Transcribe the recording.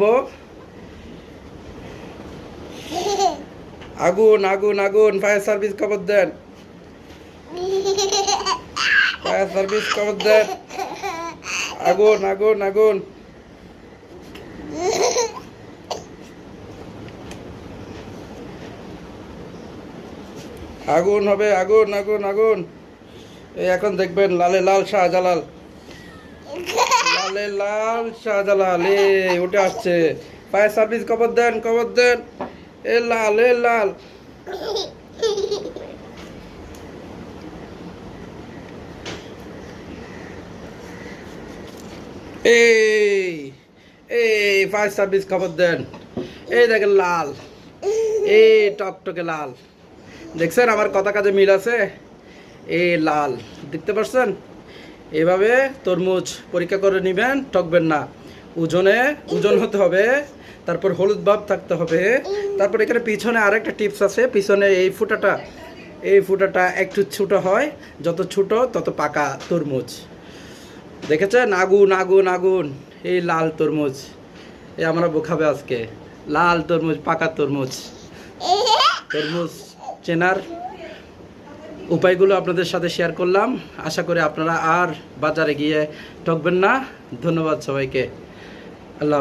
দেখবো। আগুন আগুন আগুন, ফায়ার সার্ভিস খবর দেন, ফায়ার সার্ভিস খবর দেন। আগুন আগুন আগুন। আগুন হবে, আগুন আগুন আগুন। এই এখন দেখবেন লালে লাল শাহজালাল, লালে লাল শাহজালাল এই উঠে আসছে। ফায়ার সার্ভিস খবর দেন, খবর দেন। এ লাল, এ লাল। এই এই ফায়ার সার্ভিস খবর দেন। এই দেখেন লাল, এই টকটকে লাল। দেখছেন আমার কথা কাজে মিল আছে। এই লাল দেখতে পাচ্ছেন। এভাবে তরমুজ পরীক্ষা করে নেবেন, ঠকবেন না। ওজন হতে হবে, তারপর হলুদ ভাব থাকতে হবে। তারপর এখানে পিছনে আরেকটা টিপস আছে। পিছনে এই ফুটাটা একটু ছোটো হয়, যত ছোটো তত পাকা তরমুজ। দেখেছেন? আগুন আগুন আগুন। এই লাল তরমুজ, এই আমরা খাবে আজকে লাল তরমুজ, পাকা তরমুজ। তরমুজ চেনার উপায়গুলো আপনাদের সাথে শেয়ার করলাম। আশা করি আপনারা আর বাজারে গিয়ে ঠকবেন না। ধন্যবাদ সবাইকে। আল্লাহ হাফেজ।